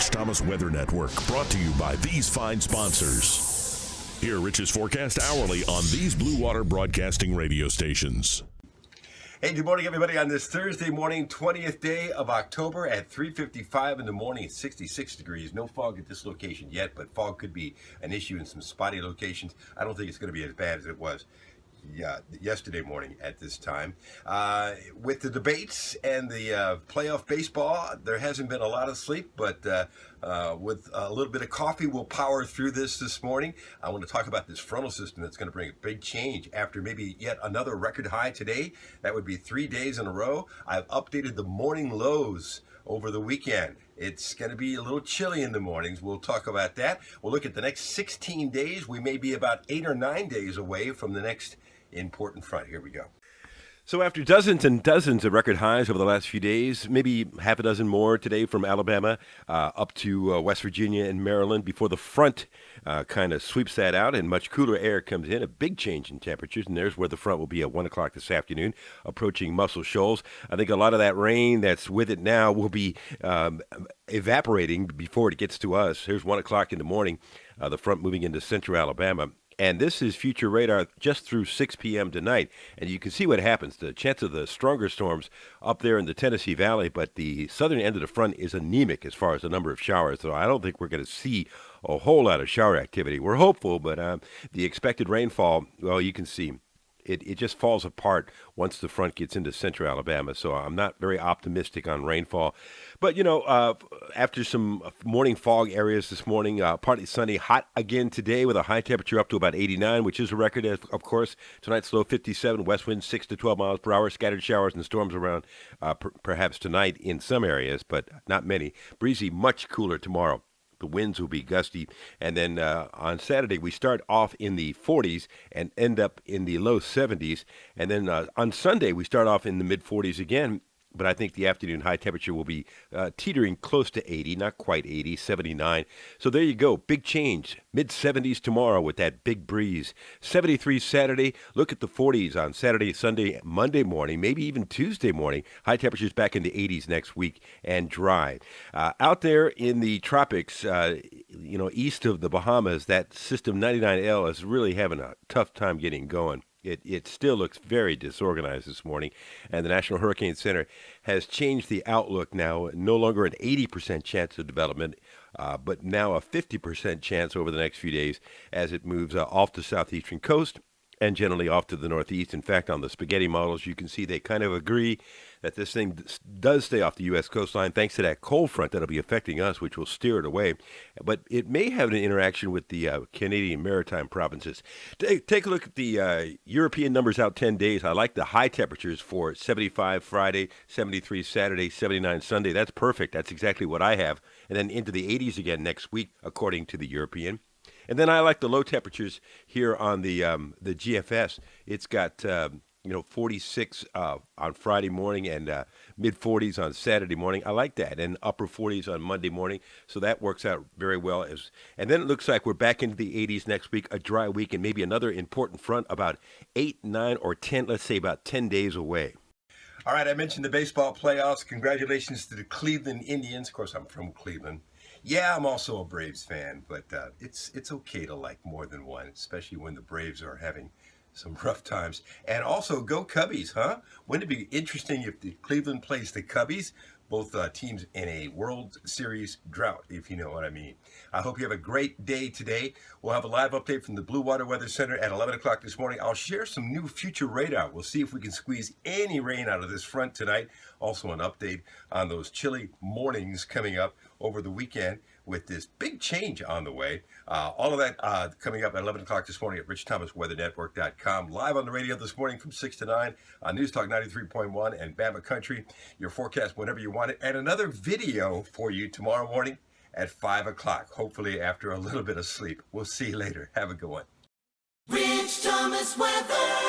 Rich Thomas Weather Network, brought to you by these fine sponsors. Hear Rich's forecast hourly on these Blue Water Broadcasting radio stations. Hey, good morning, everybody, on this Thursday morning, 20th day of October at 3:55 in the morning. It's 66 degrees. No fog at this location yet, but fog could be an issue in some spotty locations. I don't think it's going to be as bad as it was yesterday morning at this time. With the debates and the playoff baseball, there hasn't been a lot of sleep, but with a little bit of coffee, we'll power through this morning. I want to talk about this frontal system that's going to bring a big change after maybe yet another record high today. That would be 3 days in a row. I've updated the morning lows over the weekend. It's going to be a little chilly in the mornings. We'll talk about that. We'll look at the next 16 days. We may be about 8 or 9 days away from the next important front. Here we go. So after dozens and dozens of record highs over the last few days, maybe half a dozen more today from Alabama up to West Virginia and Maryland before the front kind of sweeps that out and much cooler air comes in, a big change in temperatures, and there's where the front will be at 1 o'clock this afternoon, approaching Muscle Shoals. I think a lot of that rain that's with it now will be evaporating before it gets to us. Here's 1 o'clock in the morning, the front moving into central Alabama. And this is future radar just through 6 p.m. tonight. And you can see what happens. The chance of the stronger storms up there in the Tennessee Valley, but the southern end of the front is anemic as far as the number of showers. So I don't think we're going to see a whole lot of shower activity. We're hopeful, but the expected rainfall, well, you can see. It just falls apart once the front gets into central Alabama. So I'm not very optimistic on rainfall. But, after some morning fog areas this morning, partly sunny, hot again today with a high temperature up to about 89, which is a record, of course. Tonight's low 57, west wind 6 to 12 miles per hour, scattered showers and storms around perhaps tonight in some areas, but not many. Breezy, much cooler tomorrow. The winds will be gusty. And then on Saturday, we start off in the 40s and end up in the low 70s. And then on Sunday, we start off in the mid-40s again. But I think the afternoon high temperature will be teetering close to 80, not quite 80, 79. So there you go. Big change. Mid-70s tomorrow with that big breeze. 73 Saturday. Look at the 40s on Saturday, Sunday, Monday morning, maybe even Tuesday morning. High temperatures back in the 80s next week and dry. Out there in the tropics, east of the Bahamas, that system 99L is really having a tough time getting going. It still looks very disorganized this morning, and the National Hurricane Center has changed the outlook now, no longer an 80% chance of development, but now a 50% chance over the next few days as it moves off the southeastern coast and generally off to the northeast. In fact, on the spaghetti models, you can see they kind of agree that this thing does stay off the U.S. coastline thanks to that cold front that'll be affecting us, which will steer it away. But it may have an interaction with the Canadian maritime provinces. Take a look at the European numbers out 10 days. I like the high temperatures for 75 Friday, 73 Saturday, 79 Sunday. That's perfect. That's exactly what I have. And then into the 80s again next week, according to the European. And then I like the low temperatures here on the GFS. It's got 46 on Friday morning and mid-40s on Saturday morning. I like that, and upper 40s on Monday morning. So that works out very well. And then it looks like we're back into the 80s next week, a dry week, and maybe another important front about 8, 9, or 10, let's say about 10 days away. All right, I mentioned the baseball playoffs. Congratulations to the Cleveland Indians. Of course, I'm from Cleveland. Yeah, I'm also a Braves fan, but it's okay to like more than one, especially when the Braves are having some rough times. And also, go Cubbies, huh? Wouldn't it be interesting if the Cleveland plays the Cubbies, both teams in a World Series drought, if you know what I mean. I hope you have a great day today. We'll have a live update from the Blue Water Weather Center at 11 o'clock this morning. I'll share some new future radar. We'll see if we can squeeze any rain out of this front tonight. Also an update on those chilly mornings coming up over the weekend with this big change on the way. All of that coming up at 11 o'clock this morning at RichThomasWeatherNetwork.com. Live on the radio this morning from 6 to 9 on NewsTalk 93.1 and BAMA Country. Your forecast whenever you want it. And another video for you tomorrow morning at 5 o'clock, hopefully after a little bit of sleep. We'll see you later. Have a good one. Rich Thomas Weather.